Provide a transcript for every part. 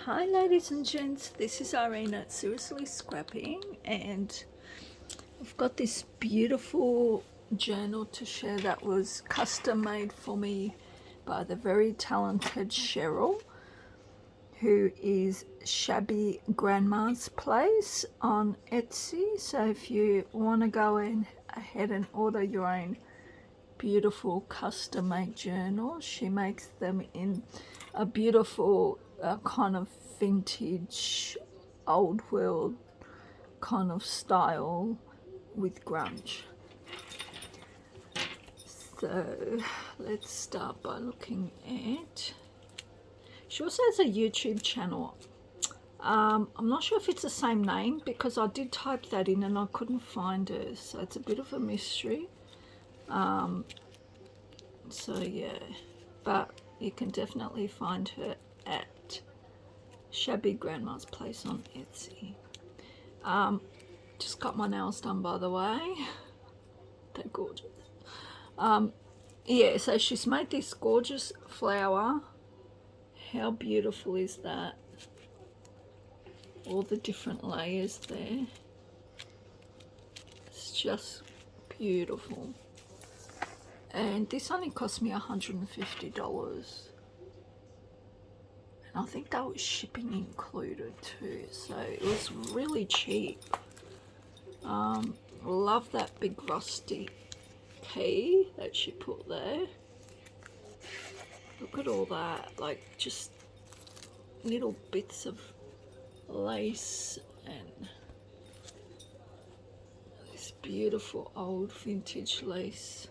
Hi ladies and gents, this is Irene at Seriously Scrapping, and I've got this beautiful journal to share that was custom made for me by the very talented Cheryl, who is Shabbygrandmasplace on Etsy. So if you want to go in ahead and order your own beautiful custom made journal, she makes them in a beautiful kind of vintage old world kind of style with grunge. So let's start by looking at, she also has a YouTube channel. I'm not sure if it's the same name because I did type that in and I couldn't find her, so it's a bit of a mystery. So yeah, but you can definitely find her at Shabbygrandmasplace on Etsy. Just got my nails done, by the way. They're gorgeous. Yeah, so she's made this gorgeous flower. How beautiful is that? All the different layers there. It's just beautiful. And this only cost me $150. And I think that was shipping included too, so it was really cheap. Love that big rusty key that she put there. Look at all that, like just little bits of lace and this beautiful old vintage lace.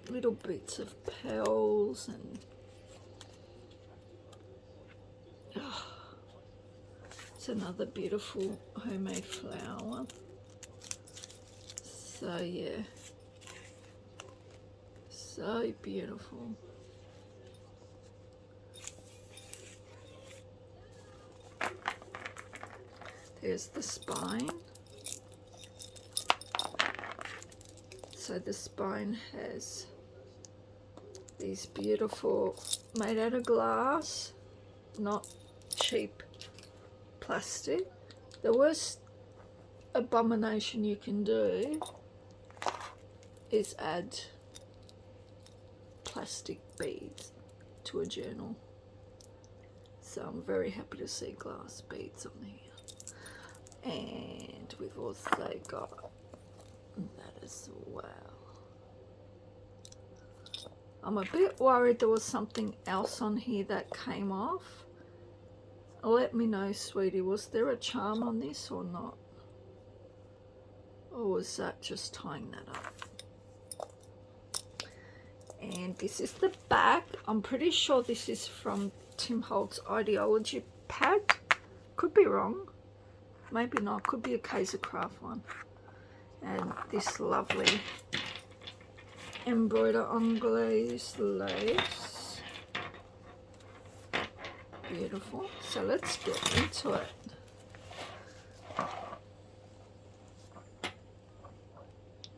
Little bits of pearls and it's another beautiful homemade flower. So yeah, so beautiful. There's the spine. So the spine has these beautiful, made out of glass, not cheap plastic. The worst abomination you can do is add plastic beads to a journal. So I'm very happy to see glass beads on here. And we've also got that as well. I'm a bit worried there was something else on here that came off. Let me know, sweetie, was there a charm on this or not? Or was that just tying that up? And this is the back. I'm pretty sure this is from Tim Holt's Ideology pad. Could be wrong. Maybe not. Could be a Kaiser Craft one. And this lovely embroider anglaise lace. Beautiful. So let's get into it.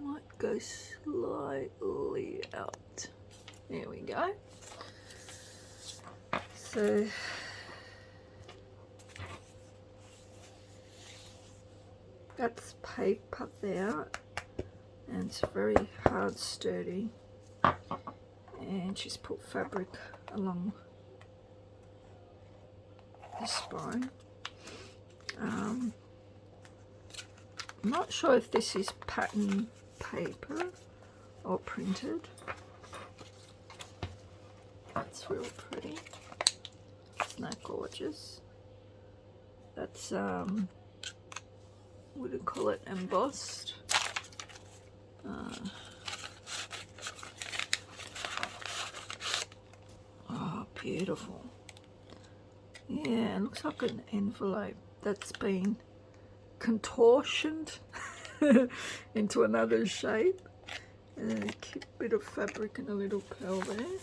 Might go slightly out. There we go. So that's paper there, and it's very hard, sturdy, and she's put fabric along the spine. I'm not sure if this is pattern paper or printed. That's real pretty. Isn't that gorgeous? That's what do you call it, embossed. Oh, beautiful. Yeah, it looks like an envelope that's been contortioned into another shape. And a cute bit of fabric and a little pearl there.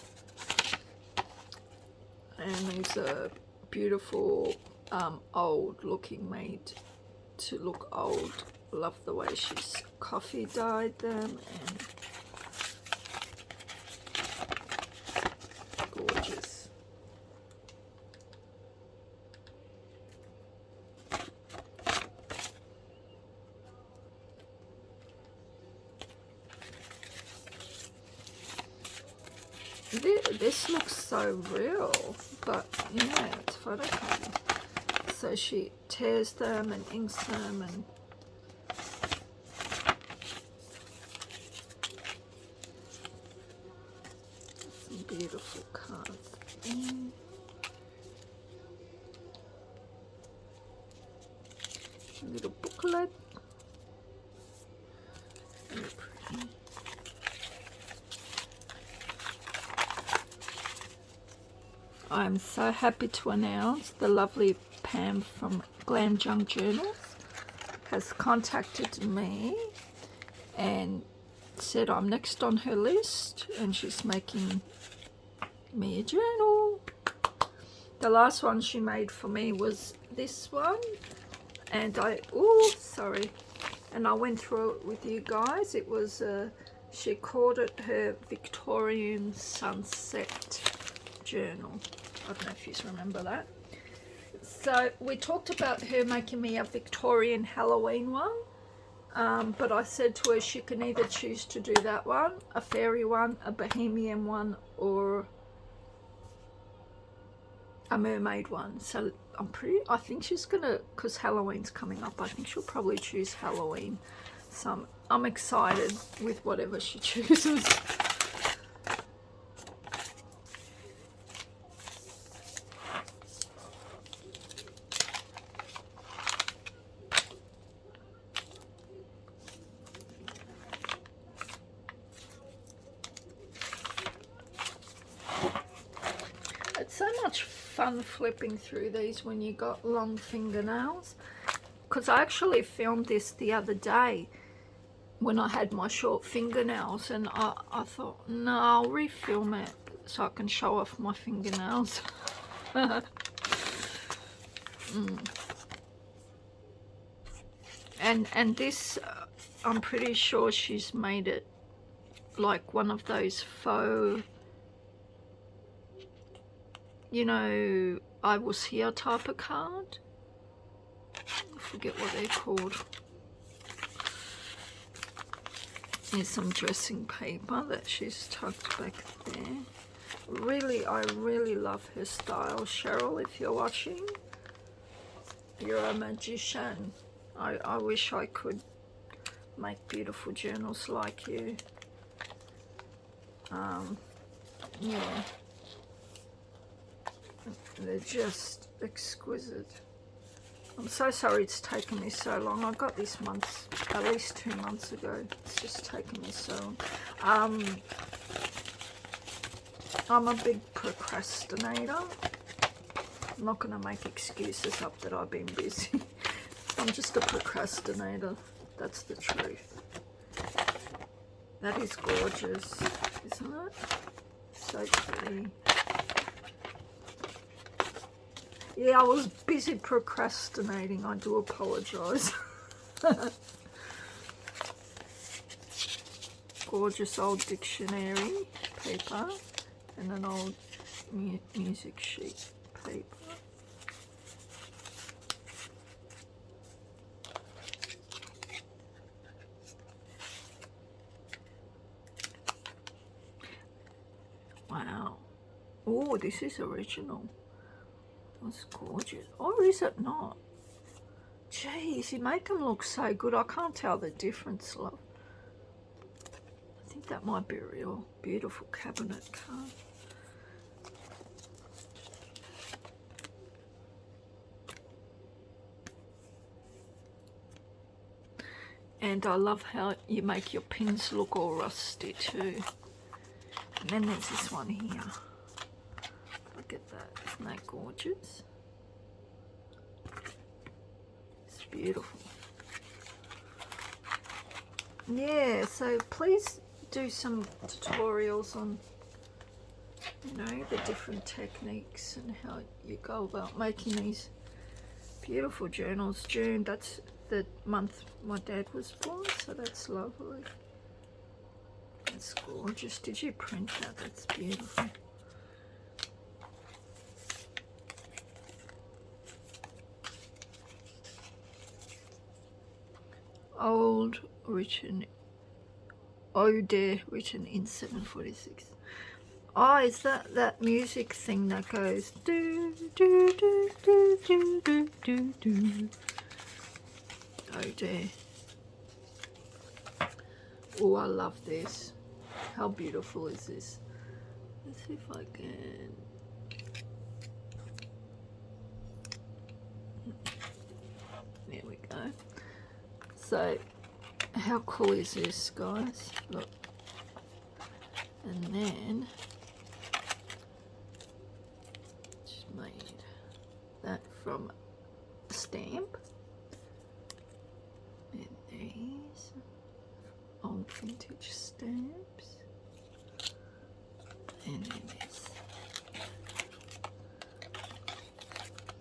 And these are beautiful, old looking, made to look old. Love the way she's coffee dyed them, and gorgeous. this looks so real, but yeah, it's photocopied. So she tears them and inks them, and some beautiful cards. A little booklet. Very pretty. I'm so happy to announce the lovely Pam from Glam Junk Journals has contacted me and said I'm next on her list, and she's making me a journal. The last one she made for me was this one, and I went through it with you guys. It was she called it her Victorian Sunset Journal. I don't know if you remember that. So we talked about her making me a Victorian Halloween one, but I said to her she can either choose to do that one, a fairy one, a bohemian one, or a mermaid one. So I think she's gonna, because Halloween's coming up, I think she'll probably choose Halloween. So I'm excited with whatever she chooses. It's so much fun flipping through these when you got long fingernails, because I actually filmed this the other day when I had my short fingernails, and I thought, no, I'll refilm it so I can show off my fingernails. And this, I'm pretty sure she's made it like one of those faux, you know, I was here type of card. I forget what they're called. Here's some dressing paper that she's tucked back there. Really, I really love her style. Cheryl, if you're watching, you're a magician. I wish I could make beautiful journals like you. Yeah. They're just exquisite. I'm so sorry it's taken me so long. I got this at least 2 months ago. It's just taken me so long. I'm a big procrastinator. I'm not going to make excuses up that I've been busy. I'm just a procrastinator. That's the truth. That is gorgeous, isn't it? So pretty. Yeah, I was busy procrastinating. I do apologise. Gorgeous old dictionary paper and an old music sheet paper. Wow. Oh, this is original. That's gorgeous. Or is it not? Jeez, you make them look so good. I can't tell the difference, love. I think that might be a real beautiful cabinet card. And I love how you make your pins look all rusty too. And then there's this one here. Look at that. Isn't that gorgeous? It's beautiful. Yeah, so please do some tutorials on, you know, the different techniques and how you go about making these beautiful journals. June, that's the month my dad was born, so that's lovely. That's gorgeous. Did you print that? That's beautiful. Old written Ode written in 746. Oh, is that music thing that goes do do do do do do do do? Oh dear. Oh, I love this. How beautiful is this? Let's see if I can. There we go. So, how cool is this, guys? Look. And then just made that from a stamp. And these old vintage stamps. And then this.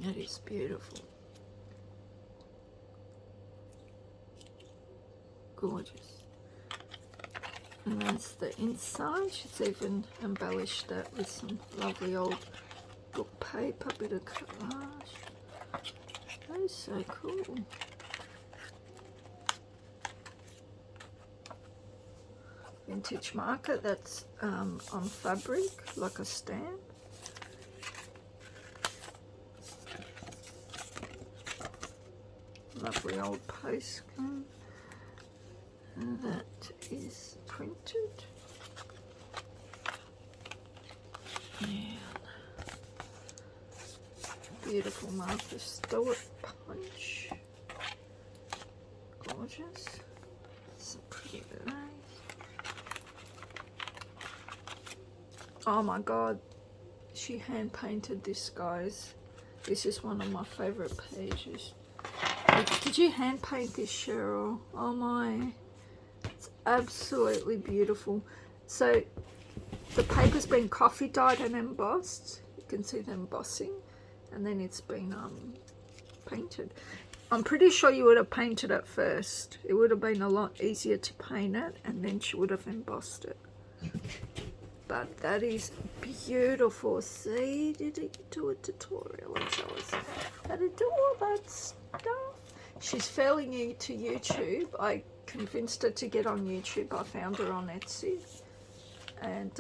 That is beautiful. Gorgeous. And that's the inside. She's even embellished that with some lovely old book paper, bit of collage. That is so cool. Vintage marker, that's on fabric, like a stamp. Lovely old postcard. And that is printed. And beautiful Martha Stewart punch. Gorgeous. Some pretty lace. Oh my god, she hand painted this, guys. This is one of my favorite pages. Did you hand paint this, Cheryl? Oh my. Absolutely beautiful. So the paper's been coffee dyed and embossed. You can see the embossing, and then it's been painted. I'm pretty sure you would have painted it first. It would have been a lot easier to paint it, and then she would have embossed it. But that is beautiful. See, did it do a tutorial and show us how to do all that stuff? She's fairly new to YouTube. I convinced her to get on YouTube. I found her on Etsy, and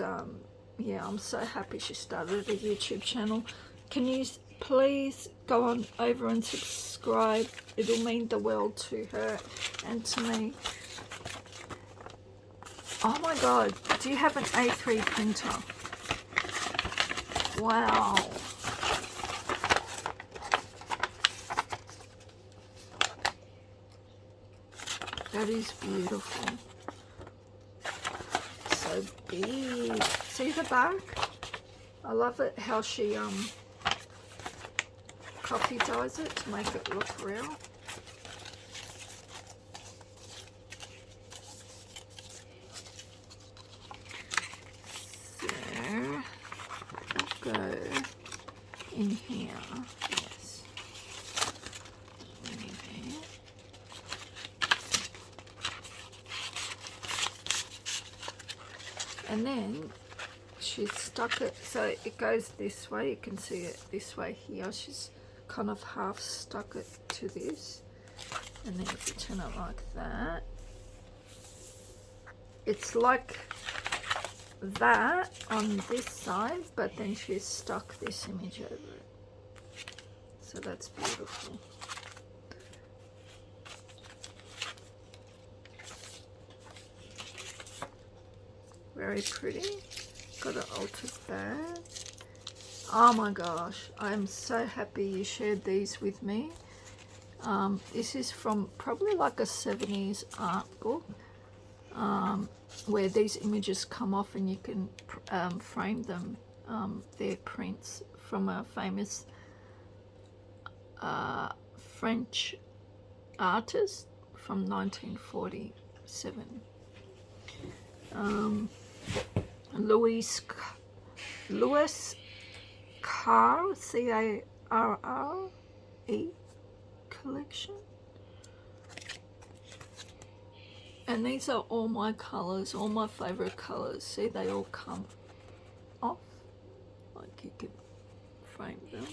yeah, I'm so happy she started a YouTube channel. Can you please go on over and subscribe? It'll mean the world to her and to me. Oh my god, do you have an A3 printer? Wow. That is beautiful. So big. See the back? I love it how she coffee dyes it to make it look real. So I'll go in here. Yes. And then she's stuck it so it goes this way. You can see it this way here. She's kind of half stuck it to this, and then if you turn it like that, it's like that on this side, but then she's stuck this image over it. So that's beautiful. Very pretty. Got an altered bag. Oh my gosh, I'm so happy you shared these with me. This is from probably like a 70s art book, where these images come off and you can frame them. They're prints from a famous French artist from 1947. Louis Carre, C-A-R-R-E collection. And these are all my colours, all my favourite colours. See, they all come off, like you can frame them.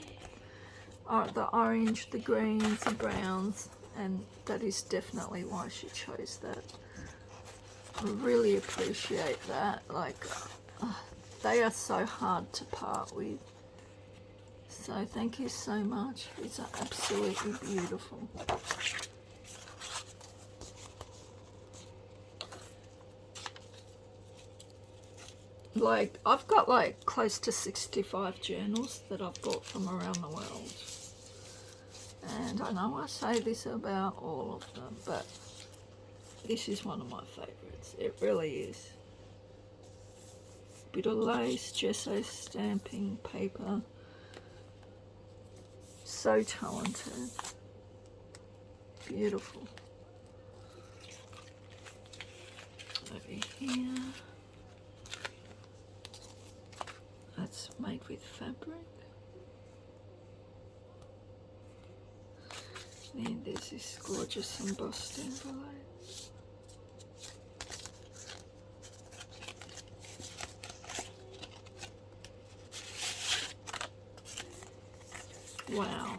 The orange, the greens, the browns, and that is definitely why she chose that. I really appreciate that. Like, they are so hard to part with. So thank you so much. These are absolutely beautiful. Like, I've got like close to 65 journals that I've bought from around the world. And I know I say this about all of them, but this is one of my favourites. It really is. Bit of lace, gesso stamping, paper. So talented. Beautiful. Over here. That's made with fabric. And there's this gorgeous embossed envelope. Wow.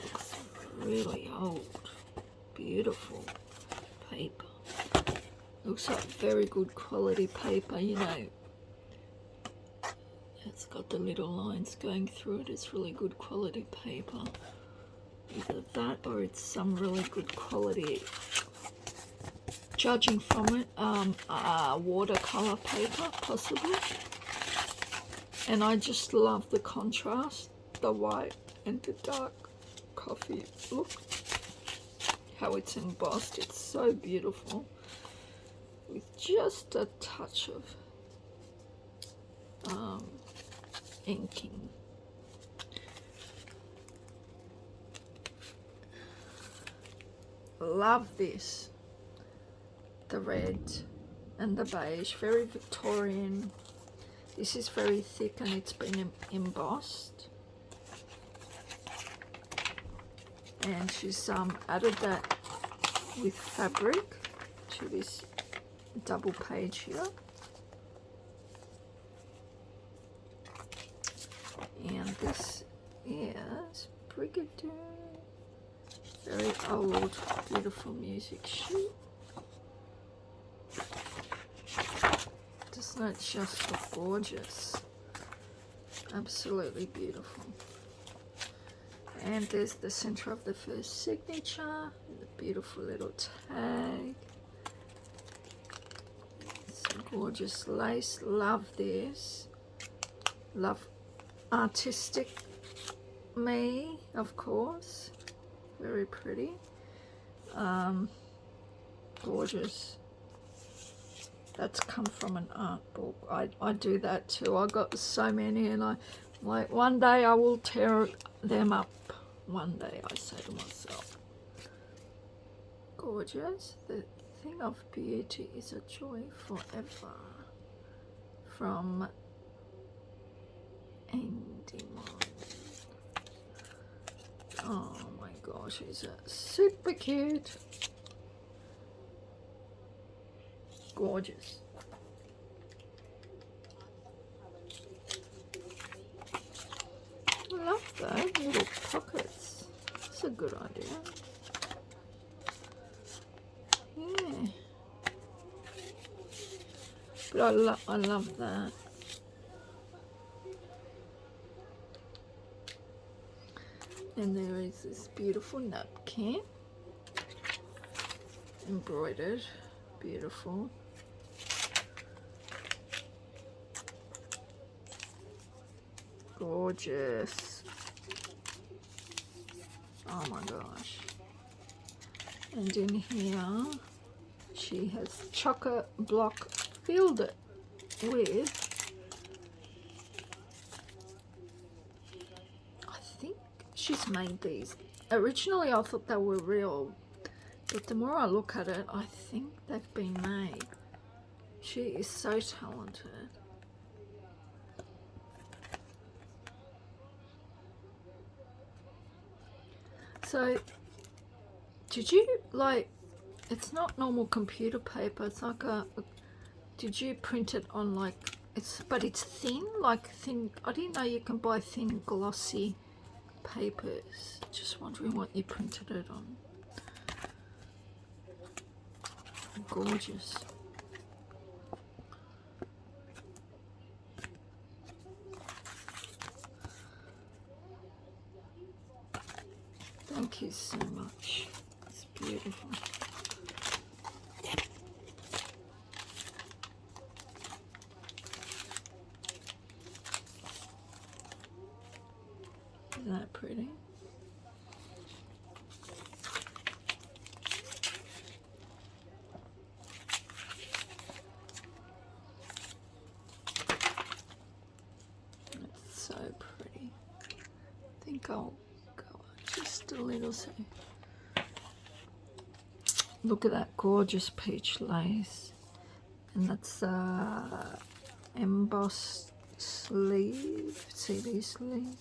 Looks really old. Beautiful paper. Looks like very good quality paper, you know. It's got the little lines going through it. It's really good quality paper. Either that or it's some really good quality, judging from it, watercolor paper possibly. And I just love the contrast, the white and the dark coffee. Look how it's embossed. It's so beautiful with just a touch of inking. Love this. The red and the beige, very Victorian. This is very thick and it's been embossed. And she's added that with fabric to this double page here. And this is Brigadier. Very old, beautiful music sheet. Doesn't it just look gorgeous? Absolutely beautiful. And there's the center of the first signature, the beautiful little tag. Some gorgeous lace. Love this. Love artistic me, of course. Very pretty. Gorgeous. That's come from an art book. I do that too. I got so many, and I like one day I will tear them up. One day, I say to myself. Gorgeous. The thing of beauty is a joy forever. From Andy Mine. Oh my gosh, he's super cute. Gorgeous. I love those little pockets. That's a good idea. Yeah. But I love that. And there is this beautiful napkin. Embroidered. Beautiful. Gorgeous. Oh my gosh. And in here she has chocolate block filled it with, I think she's made these. Originally I thought they were real, but the more I look at it, I think they've been made. She is so talented. So, did you, like, it's not normal computer paper, it's like did you print it on, like, but it's thin, like thin, I didn't know you can buy thin glossy papers. Just wondering what you printed it on. Gorgeous. Thank you so much. It's beautiful. Isn't that pretty? It's so pretty. I think I'll go just a little so. Look at that gorgeous peach lace. And that's embossed sleeve, CD sleeve.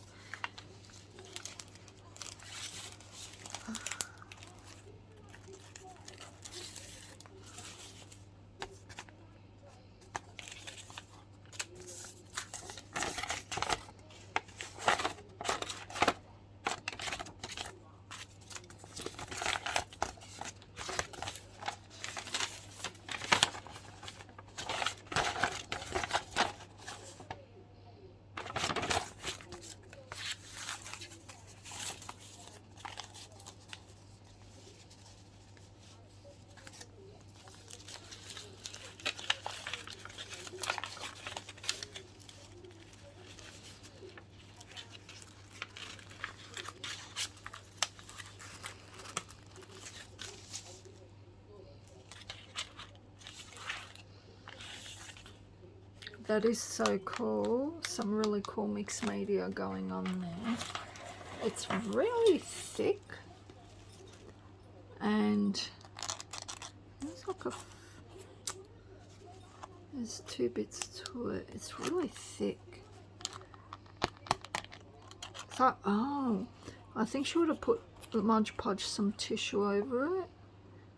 That is so cool. Some really cool mixed media going on there. It's really thick. And there's like there's two bits to it. It's really thick. So, oh, I think she would have put Mod Podge some tissue over it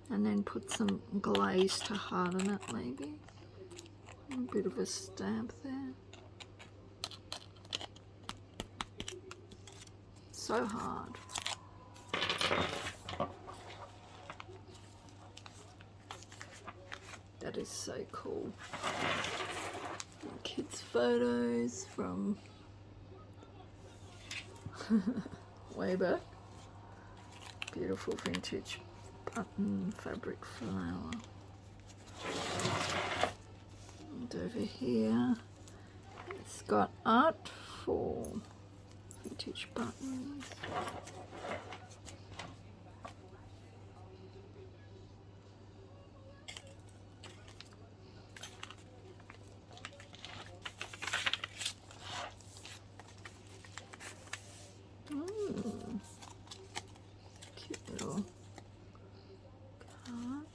and then put some glaze to harden it maybe. A bit of a stamp there. So hard. That is so cool. Kids' photos from way back. Beautiful vintage button fabric flower. And over here, it's got art for vintage buttons. Cute little card.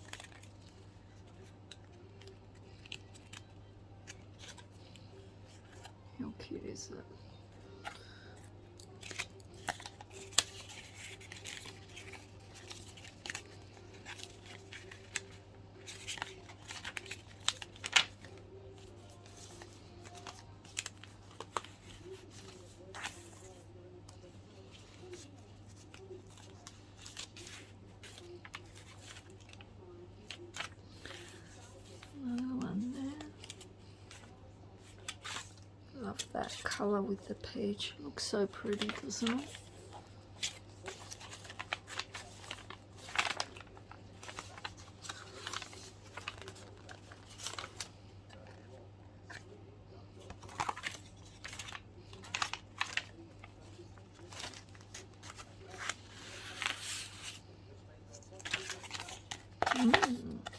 How cute is that? Love that colour with the peach. Looks so pretty, doesn't it?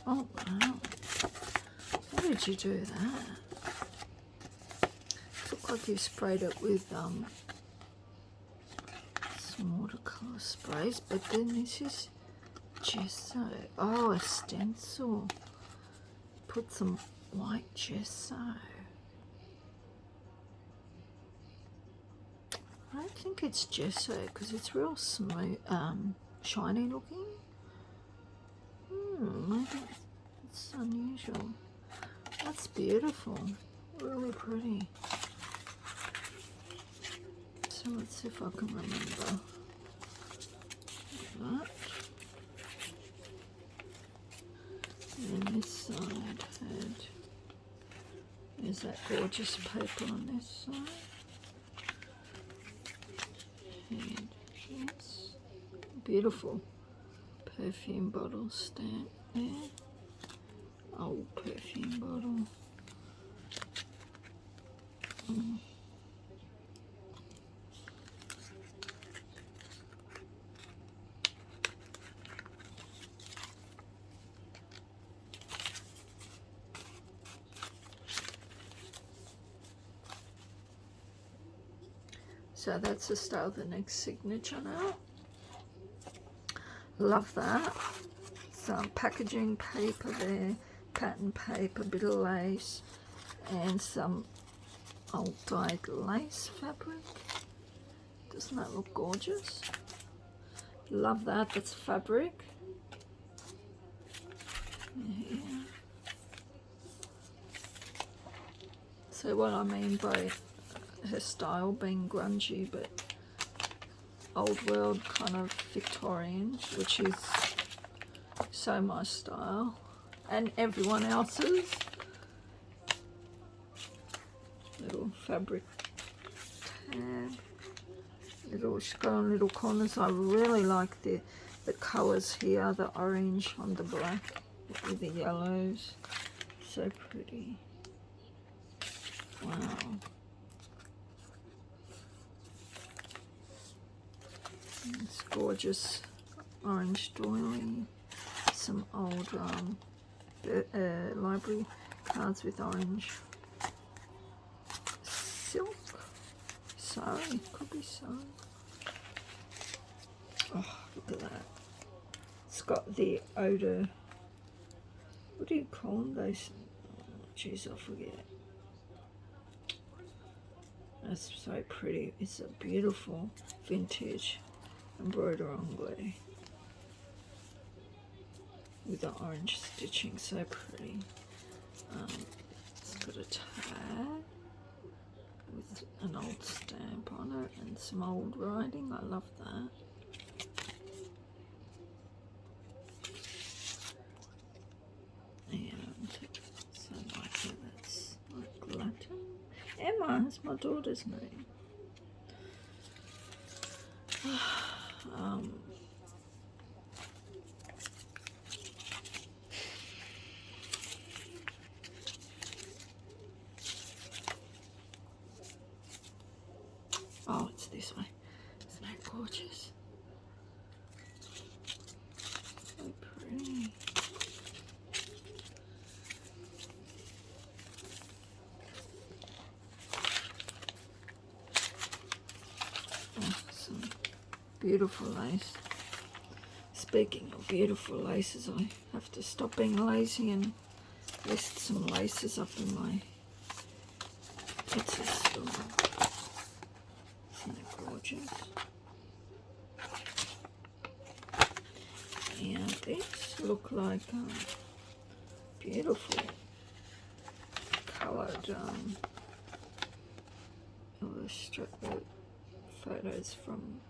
Oh wow. How did you do that? Looked like you sprayed it with some watercolour sprays, but then this is gesso. Oh, a stencil. Put some white gesso. I don't think it's gesso because it's real smooth, shiny looking. Maybe it's unusual. That's beautiful. Really pretty. So let's see if I can remember that. And this side had, there's that gorgeous paper on this side. And yes, beautiful perfume bottle stamp there. Old perfume bottle. So that's the style of the next signature now. Love that. Some packaging paper there, pattern paper, bit of lace, and some old dyed lace fabric. Doesn't that look gorgeous? Love that. That's fabric. Yeah. So what I mean by her style being grungy but old world, kind of Victorian, which is so my style and everyone else's. Little fabric tab, she's got on little corners. I really like the colours here, the orange on the black with the yellows, so pretty. Wow. It's gorgeous orange doily. Some old library cards with orange silk. Sorry, could be sorry. Oh, look at that. It's got the odor. What do you call them? Those. Jeez, I forget. That's so pretty. It's a beautiful vintage embroidery anglais with the orange stitching, so pretty. It's got a tag with an old stamp on it and some old writing. I love that. And so like that's like Latin. Emma is my daughter's name. Oh, it's this way. Isn't that gorgeous? So pretty. Oh, some beautiful lace. Speaking of beautiful laces, I have to stop being lazy and list some laces up in my Etsy store. Isn't that gorgeous? And these look like beautiful coloured illustrated photos from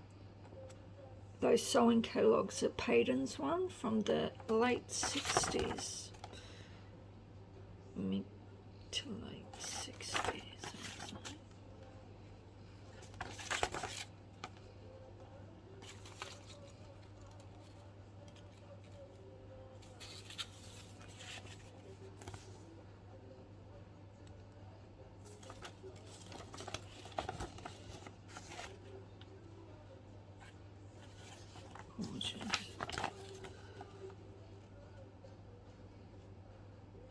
those sewing catalogues at Payton's one from the late 60s. Mid to late 60s.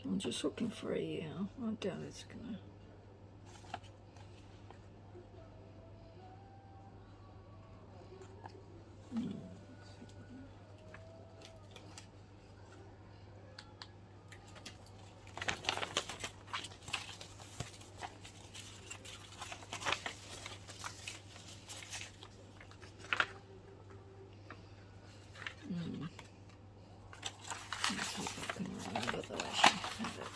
I'm just looking for a year. I doubt it's gonna. Let's see if I can remember the way she had it.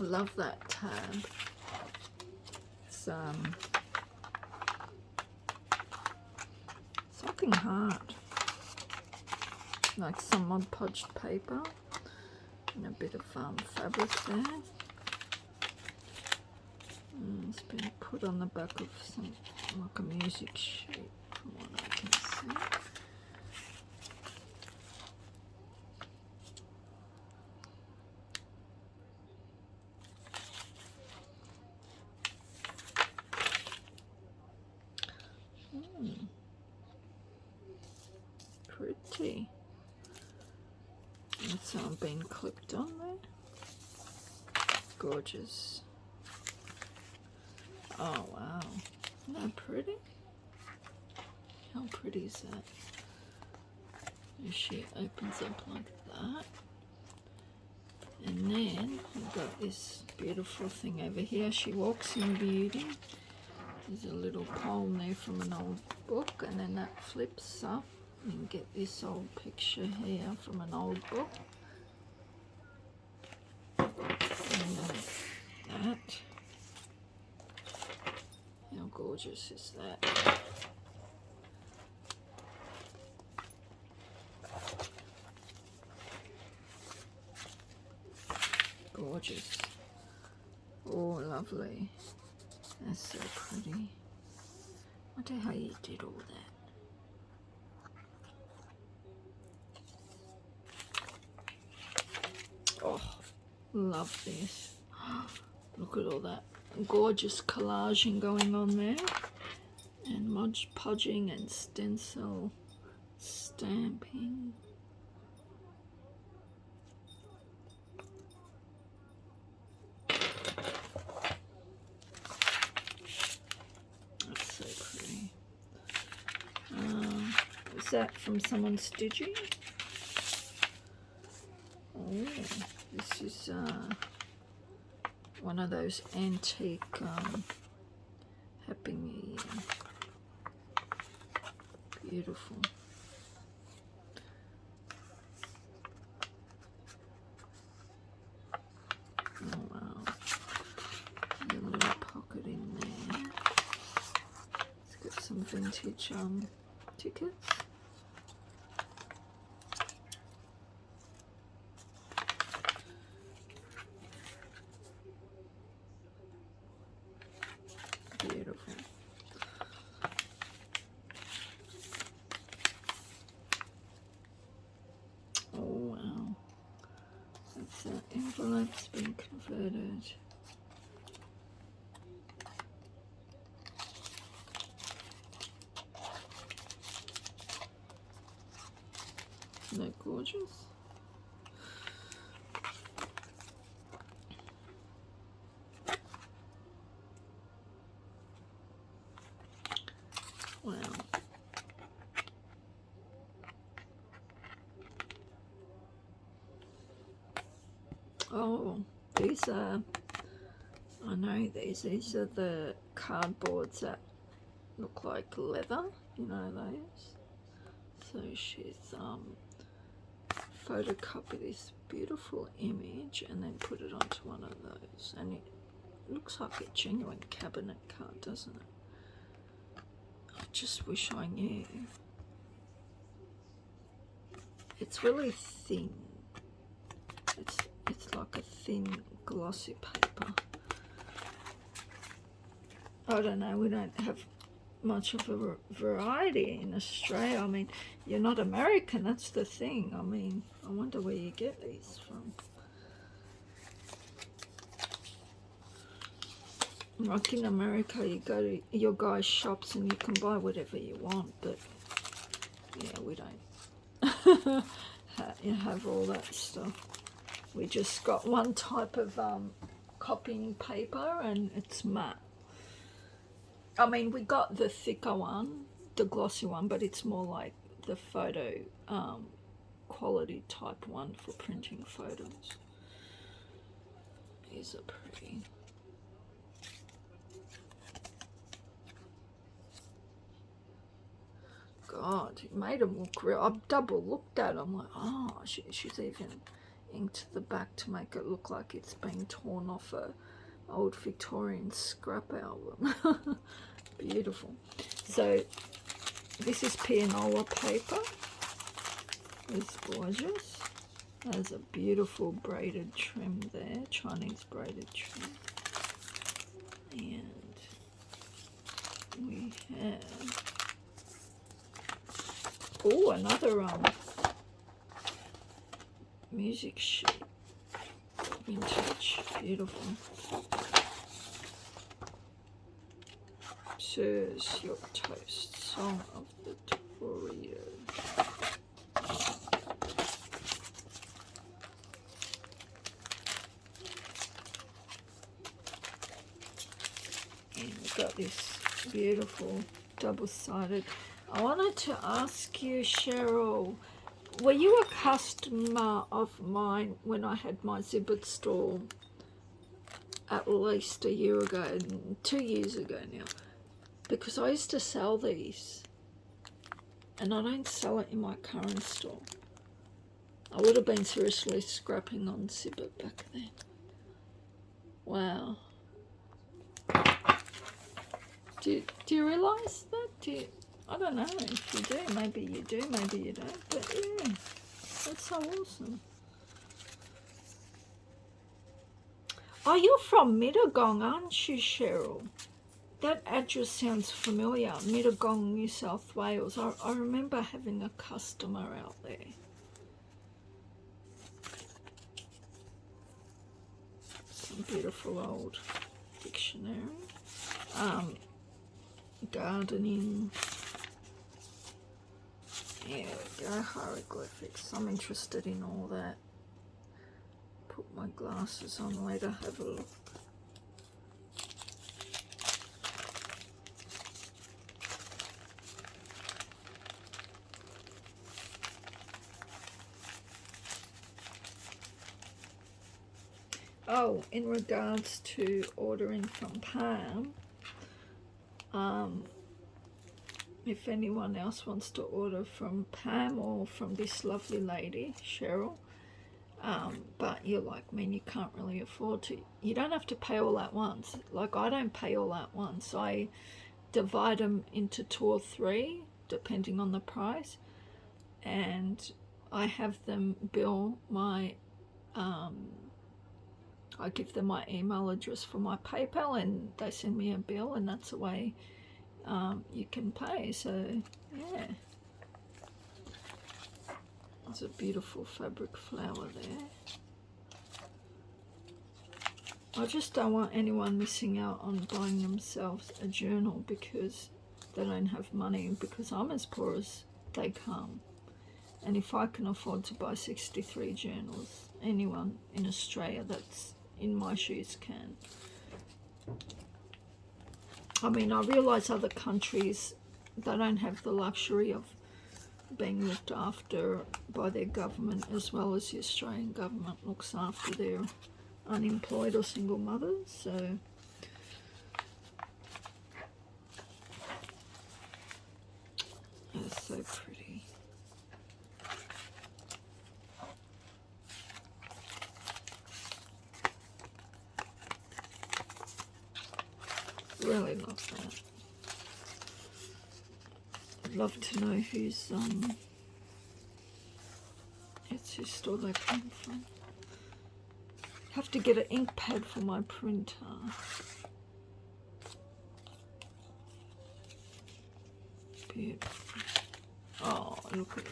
I love that tab. It's something hard, like some Mod Podge paper and a bit of fabric there. It's been put on the back of some, like a music sheet from what I can see. Pretty. It's been clipped on there. Gorgeous. Oh wow, isn't that pretty? How pretty is that? And she opens up like that. And then we've got this beautiful thing over here. She walks in beauty. There's a little poem there from an old book, and then that flips up. You can get this old picture here from an old book. And that. How gorgeous is that? Gorgeous. Oh, lovely. That's so pretty. I wonder how you did all that. Oh, love this. Look at all that gorgeous collaging going on there. And Mod Podging and stencil stamping. That's so pretty. Is that from someone's Digi? Oh, this is one of those antique Happy New Year. Beautiful. Oh wow. And a little pocket in there. Let's get some vintage tickets. Beautiful. Oh wow. That's that envelope's been converted. Isn't that gorgeous? Wow. Oh, these are, I know these are the cardboards that look like leather, you know those? So she's photocopied this beautiful image and then put it onto one of those, and it looks like a genuine cabinet card, doesn't it? I just wish I knew. It's really thin. It's like a thin glossy paper. I don't know, we don't have much of a variety in Australia. I mean, you're not American, that's the thing. I mean, I wonder where you get these from. Like in America, you go to your guy's shops and you can buy whatever you want, but yeah, we don't have all that stuff. We just got one type of copying paper, and it's matte. I mean, we got the thicker one, the glossy one, but it's more like the photo quality type one for printing photos. These are pretty. God, it made them look real. I've double looked at them. I'm like, oh, she's even inked the back to make it look like it's been torn off a old Victorian scrap album. Beautiful. So this is pianola paper. It's gorgeous. There's a beautiful braided trim there, Chinese braided trim. And we have, oh, another music sheet. Vintage, beautiful. Sirs, your toast, song of the Torio. And we've got this beautiful double-sided. I wanted to ask you, Cheryl, were you a customer of mine when I had my Zibbet store at least a year ago, 2 years ago now? Because I used to sell these, and I don't sell it in my current store. I would have been seriously scrapping on Zibbet back then. Wow. Do you realise that? I don't know if you do. Maybe you do, maybe you don't. But yeah, that's so awesome. Oh, you're from Mittagong, aren't you, Cheryl? That address sounds familiar. Mittagong, New South Wales. I remember having a customer out there. Some beautiful old dictionary. Gardening. There we go, hieroglyphics. I'm interested in all that. Put my glasses on later, have a look. Oh, in regards to ordering from Pam, if anyone else wants to order from Pam or from this lovely lady, Cheryl, but you're like me and you can't really afford to, you don't have to pay all at once. Like, I don't pay all at once. I divide them into 2 or 3 depending on the price, and I have them bill my I give them my email address for my PayPal, and they send me a bill, and that's the way you can pay. So yeah, there's a beautiful fabric flower there. I just don't want anyone missing out on buying themselves a journal because they don't have money, because I'm as poor as they come. And if I can afford to buy 63 journals, anyone in Australia that's in my shoes can. I mean, I realise other countries, they don't have the luxury of being looked after by their government as well as the Australian government looks after their unemployed or single mothers. So it's so pretty. Really love that. I'd love to know whose Etsy store they came from. Have to get an ink pad for my printer. Beautiful. Oh, look at that.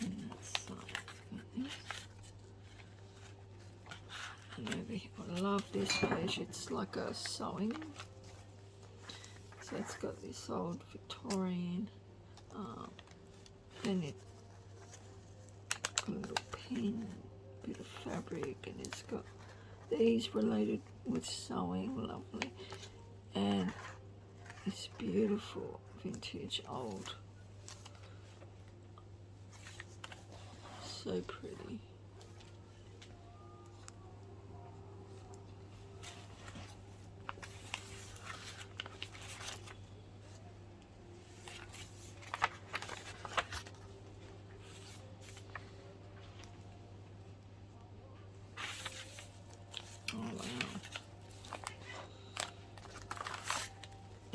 And that side, got this. And over here, I love this page. It's like a sewing. So it's got this old Victorian, and it got a little pin, bit of fabric, and it's got these related with sewing, lovely, and it's beautiful vintage old, so pretty.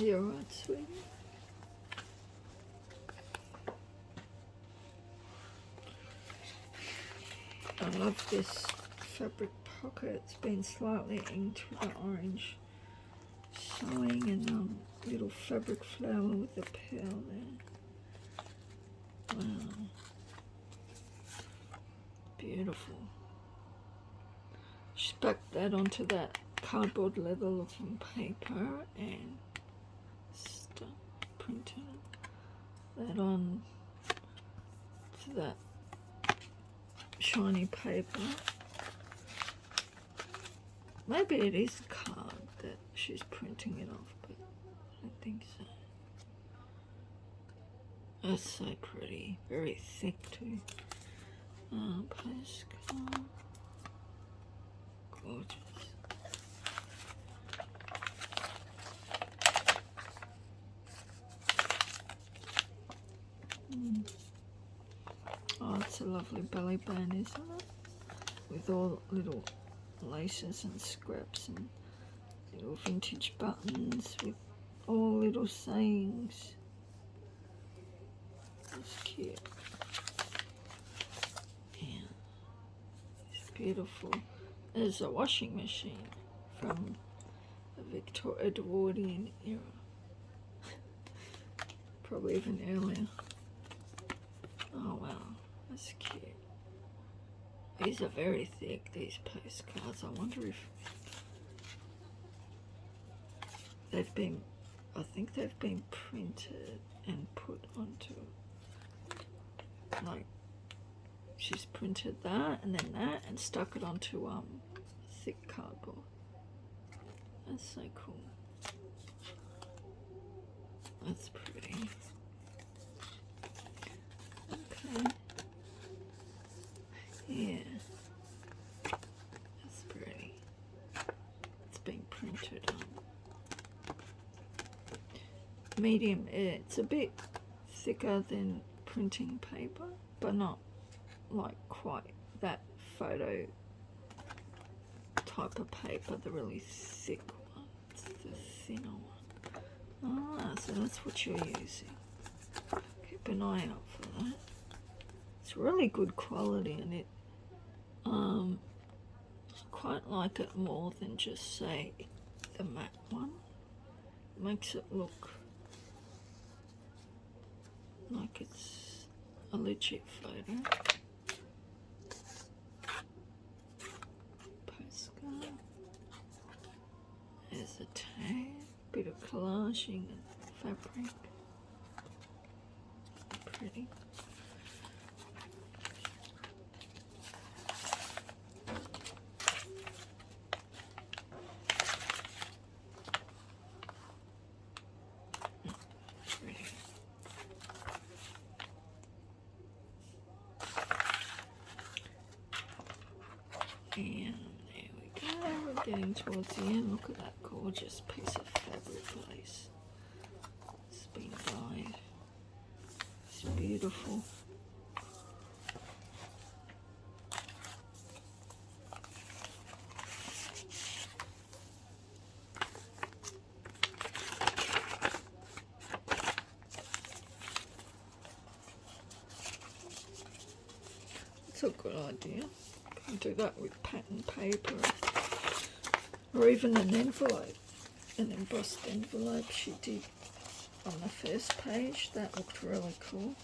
You're right, sweetie. I love this fabric pocket. It's been slightly inked with the orange sewing and little fabric flower with the pearl there. Wow. Beautiful. Just back that onto that cardboard leather looking paper and printed that on to that shiny paper. Maybe it is card that she's printing it off, but I don't think so. That's so pretty, very thick too. Postcard, gorgeous. Oh, it's a lovely belly band, isn't it? With all little laces and scraps and little vintage buttons with all little sayings. That's cute. Yeah, it's beautiful. There's a washing machine from the Edwardian era. Probably even earlier. Oh wow, that's cute. These are very thick, these postcards. I wonder if they've been, I think they've been printed and put onto, like, she's printed that and then that and stuck it onto thick cardboard. That's so cool. That's pretty. Okay. Yeah. That's pretty. It's been printed on. Medium. It's a bit thicker than printing paper, but not like quite that photo type of paper, the really thick one. It's the thinner one. Ah, so that's what you're using. Keep an eye out for that. It's really good quality, and it I quite like it more than just, say, the matte one. It makes it look like it's a legit photo. Postcard. There's a tag, bit of collaging and fabric. Pretty. And there we go, we're getting towards the end. Look at that gorgeous piece of fabric lace. It's been dyed. It's beautiful. It's a good idea. Do that with pattern paper or even an envelope, an embossed envelope she did on the first page. That looked really cool.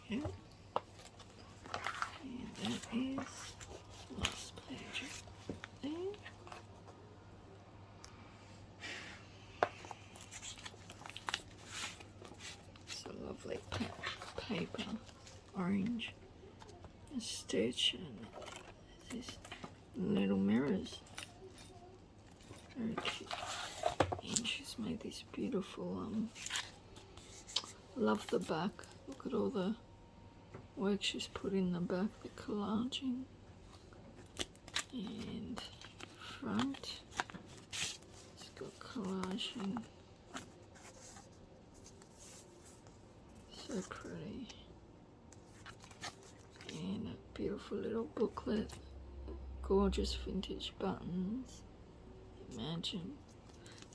Yeah. And that is the last page there. It's a lovely paper, orange, a stitch, and these little mirrors. Very cute. And she's made this beautiful, love the back. Look at all the work she's put in the back, the collaging, and front. It's got collaging. So pretty. And a beautiful little booklet. Gorgeous vintage buttons. Imagine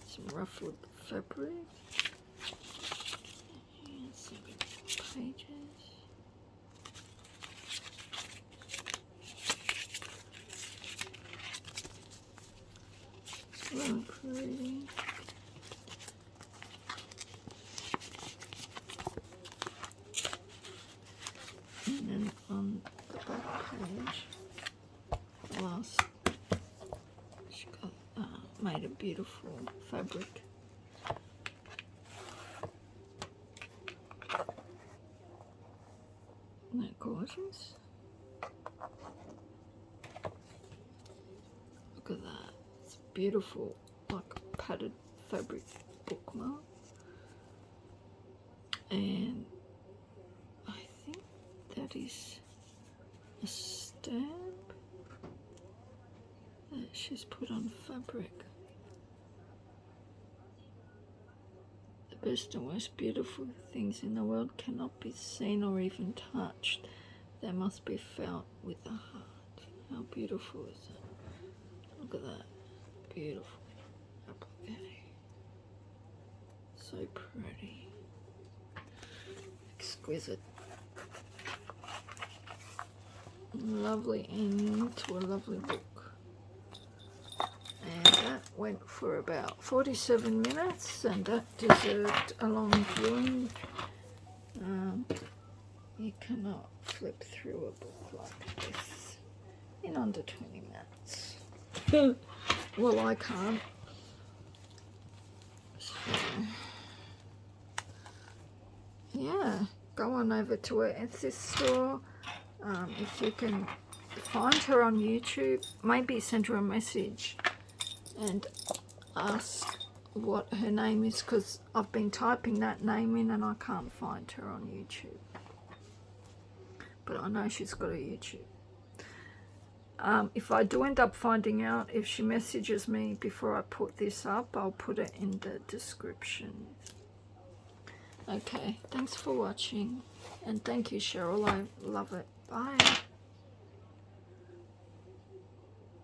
some ruffled fabric. And some pages. So pretty. And then on the back page, last, she got made a beautiful fabric. Isn't that gorgeous? Look at that. It's beautiful, like padded fabric bookmark. And I think that is a stamp that she's put on fabric. The best and most beautiful things in the world cannot be seen or even touched. They must be felt with the heart. How beautiful is that? Look at that. Beautiful applique. So pretty. Exquisite. Lovely ending to a lovely book. And that went for about 47 minutes, and that deserved a long viewing. You cannot flip through a book like this in under 20 minutes. Well, I can't. So, yeah, go on over to her Etsy store. If you can find her on YouTube, maybe send her a message and ask what her name is, because I've been typing that name in and I can't find her on YouTube. But I know she's got a YouTube. If I do end up finding out, if she messages me before I put this up, I'll put it in the description. Okay, thanks for watching, and thank you, Cheryl. I love it. Bye.